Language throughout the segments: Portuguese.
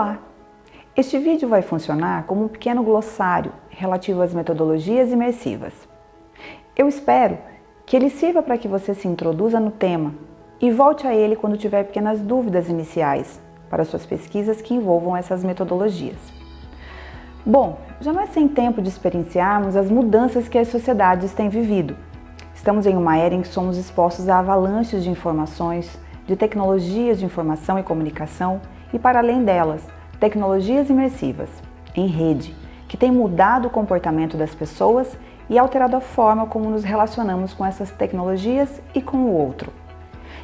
Olá! Este vídeo vai funcionar como um pequeno glossário relativo às metodologias imersivas. Eu espero que ele sirva para que você se introduza no tema e volte a ele quando tiver pequenas dúvidas iniciais para suas pesquisas que envolvam essas metodologias. Bom, já não é sem tempo de experienciarmos as mudanças que as sociedades têm vivido. Estamos em uma era em que somos expostos a avalanches de informações, de tecnologias de informação e comunicação e, para além delas, tecnologias imersivas, em rede, que têm mudado o comportamento das pessoas e alterado a forma como nos relacionamos com essas tecnologias e com o outro.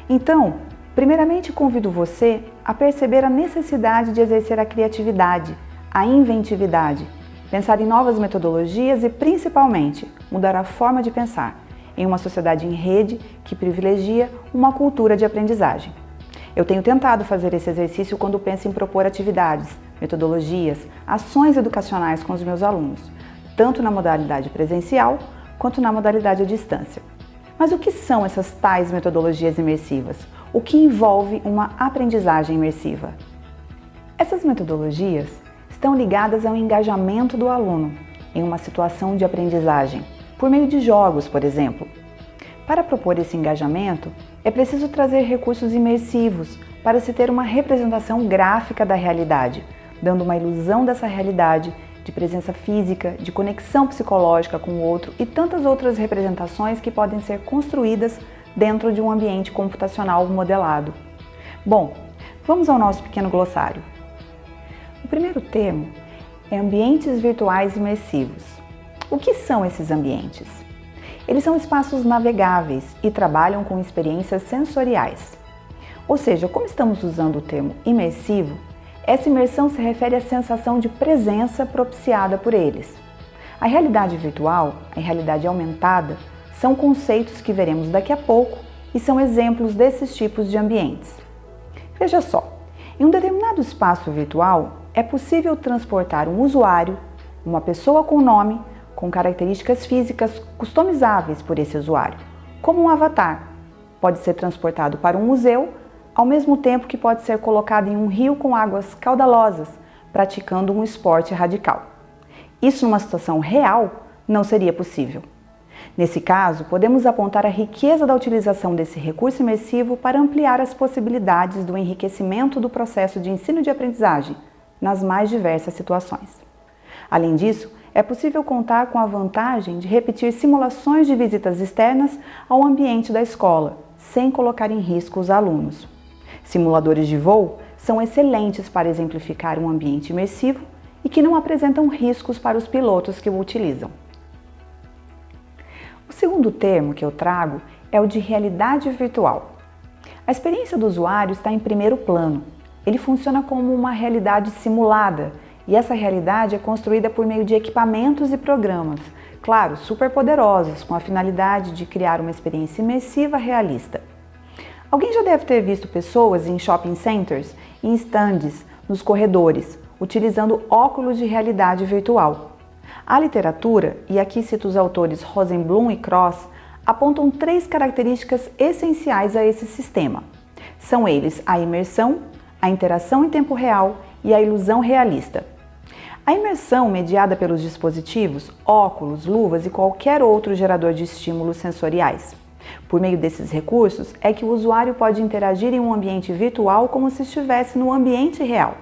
Então, primeiramente convido você a perceber a necessidade de exercer a criatividade, a inventividade, pensar em novas metodologias e, principalmente, mudar a forma de pensar em uma sociedade em rede que privilegia uma cultura de aprendizagem. Eu tenho tentado fazer esse exercício quando penso em propor atividades, metodologias, ações educacionais com os meus alunos, tanto na modalidade presencial quanto na modalidade à distância. Mas o que são essas tais metodologias imersivas? O que envolve uma aprendizagem imersiva? Essas metodologias estão ligadas ao engajamento do aluno em uma situação de aprendizagem, por meio de jogos, por exemplo. Para propor esse engajamento, é preciso trazer recursos imersivos para se ter uma representação gráfica da realidade, dando uma ilusão dessa realidade, de presença física, de conexão psicológica com o outro e tantas outras representações que podem ser construídas dentro de um ambiente computacional modelado. Bom, vamos ao nosso pequeno glossário. O primeiro termo é ambientes virtuais imersivos. O que são esses ambientes? Eles são espaços navegáveis e trabalham com experiências sensoriais. Ou seja, como estamos usando o termo imersivo, essa imersão se refere à sensação de presença propiciada por eles. A realidade virtual, a realidade aumentada, são conceitos que veremos daqui a pouco e são exemplos desses tipos de ambientes. Veja só, em um determinado espaço virtual é possível transportar um usuário, uma pessoa com nome, com características físicas customizáveis por esse usuário, como um avatar. Pode ser transportado para um museu, ao mesmo tempo que pode ser colocado em um rio com águas caudalosas, praticando um esporte radical. Isso numa situação real não seria possível. Nesse caso, podemos apontar a riqueza da utilização desse recurso imersivo para ampliar as possibilidades do enriquecimento do processo de ensino e de aprendizagem nas mais diversas situações. Além disso, é possível contar com a vantagem de repetir simulações de visitas externas ao ambiente da escola, sem colocar em risco os alunos. Simuladores de voo são excelentes para exemplificar um ambiente imersivo e que não apresentam riscos para os pilotos que o utilizam. O segundo termo que eu trago é o de realidade virtual. A experiência do usuário está em primeiro plano. Ele funciona como uma realidade simulada, e essa realidade é construída por meio de equipamentos e programas, claro, superpoderosos, com a finalidade de criar uma experiência imersiva realista. Alguém já deve ter visto pessoas em shopping centers, em estandes, nos corredores, utilizando óculos de realidade virtual. A literatura, e aqui cito os autores Rosenblum e Cross, apontam 3 características essenciais a esse sistema. São eles a imersão, a interação em tempo real e a ilusão realista. A imersão, mediada pelos dispositivos, óculos, luvas e qualquer outro gerador de estímulos sensoriais. Por meio desses recursos, é que o usuário pode interagir em um ambiente virtual como se estivesse no ambiente real.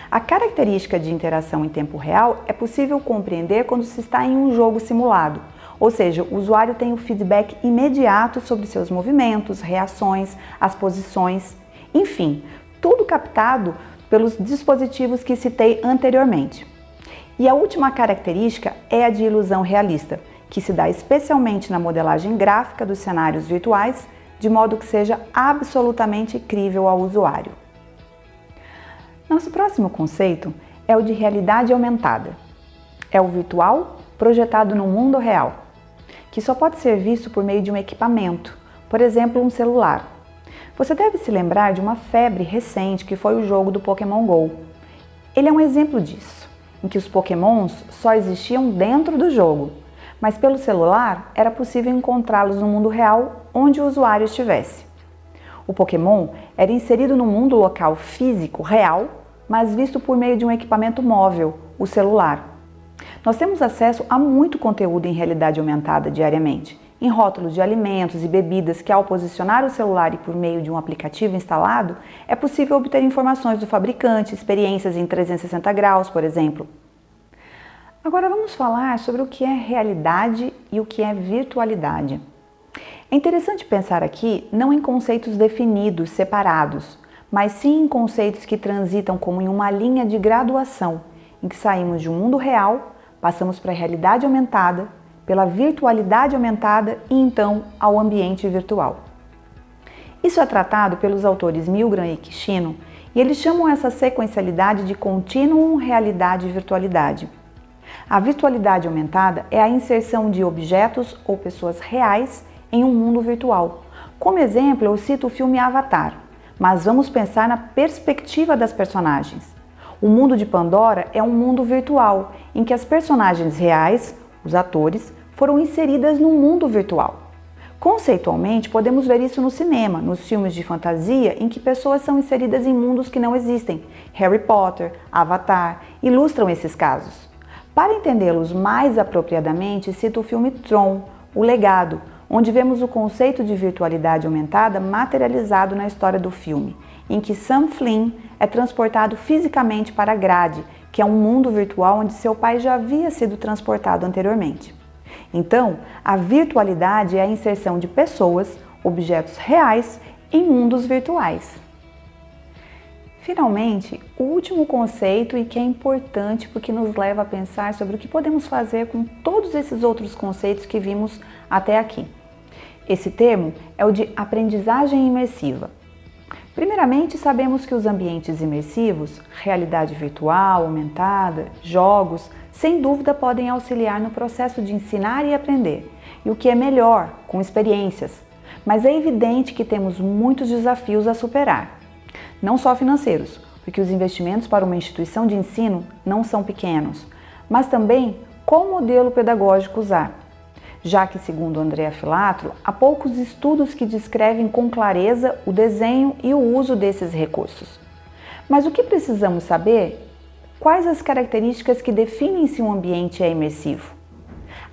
A característica de interação em tempo real é possível compreender quando se está em um jogo simulado, ou seja, o usuário tem o feedback imediato sobre seus movimentos, reações, as posições, enfim, tudo captado pelos dispositivos que citei anteriormente. E a última característica é a de ilusão realista, que se dá especialmente na modelagem gráfica dos cenários virtuais, de modo que seja absolutamente crível ao usuário. Nosso próximo conceito é o de realidade aumentada. É o virtual projetado no mundo real, que só pode ser visto por meio de um equipamento, por exemplo, um celular. Você deve se lembrar de uma febre recente que foi o jogo do Pokémon Go. Ele é um exemplo disso, em que os Pokémons só existiam dentro do jogo, mas pelo celular era possível encontrá-los no mundo real onde o usuário estivesse. O Pokémon era inserido no mundo local físico real mas visto por meio de um equipamento móvel, o celular. Nós temos acesso a muito conteúdo em realidade aumentada diariamente, em rótulos de alimentos e bebidas que, ao posicionar o celular e por meio de um aplicativo instalado, é possível obter informações do fabricante, experiências em 360 graus, por exemplo. Agora vamos falar sobre o que é realidade e o que é virtualidade. É interessante pensar aqui não em conceitos definidos, separados, mas sim em conceitos que transitam como em uma linha de graduação, em que saímos de um mundo real, passamos para a realidade aumentada, pela virtualidade aumentada e então ao ambiente virtual. Isso é tratado pelos autores Milgram e Kishino e eles chamam essa sequencialidade de contínuo realidade e virtualidade. A virtualidade aumentada é a inserção de objetos ou pessoas reais em um mundo virtual. Como exemplo, eu cito o filme Avatar, mas vamos pensar na perspectiva das personagens. O mundo de Pandora é um mundo virtual, em que as personagens reais, os atores, foram inseridas no mundo virtual. Conceitualmente, podemos ver isso no cinema, nos filmes de fantasia, em que pessoas são inseridas em mundos que não existem. Harry Potter, Avatar, ilustram esses casos. Para entendê-los mais apropriadamente, cito o filme Tron, O Legado, onde vemos o conceito de virtualidade aumentada materializado na história do filme, em que Sam Flynn é transportado fisicamente para a grade, que é um mundo virtual onde seu pai já havia sido transportado anteriormente. Então, a virtualidade é a inserção de pessoas, objetos reais, em mundos virtuais. Finalmente, o último conceito e que é importante porque nos leva a pensar sobre o que podemos fazer com todos esses outros conceitos que vimos até aqui. Esse termo é o de aprendizagem imersiva. Primeiramente, sabemos que os ambientes imersivos, realidade virtual, aumentada, jogos, sem dúvida podem auxiliar no processo de ensinar e aprender, e o que é melhor, com experiências. Mas é evidente que temos muitos desafios a superar. Não só financeiros, porque os investimentos para uma instituição de ensino não são pequenos, mas também qual modelo pedagógico usar. Já que, segundo Andrea Filatro, há poucos estudos que descrevem com clareza o desenho e o uso desses recursos. Mas o que precisamos saber? Quais as características que definem se um ambiente é imersivo?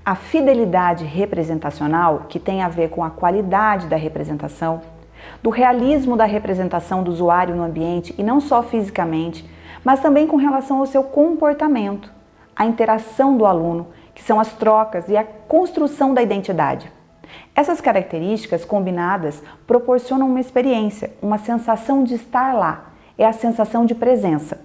A fidelidade representacional, que tem a ver com a qualidade da representação, do realismo da representação do usuário no ambiente e não só fisicamente, mas também com relação ao seu comportamento, a interação do aluno, que são as trocas e a construção da identidade. Essas características combinadas proporcionam uma experiência, uma sensação de estar lá, é a sensação de presença.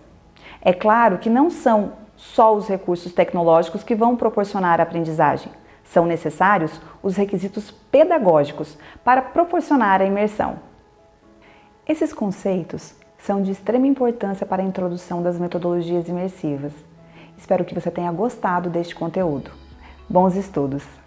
É claro que não são só os recursos tecnológicos que vão proporcionar a aprendizagem. São necessários os requisitos pedagógicos para proporcionar a imersão. Esses conceitos são de extrema importância para a introdução das metodologias imersivas. Espero que você tenha gostado deste conteúdo. Bons estudos!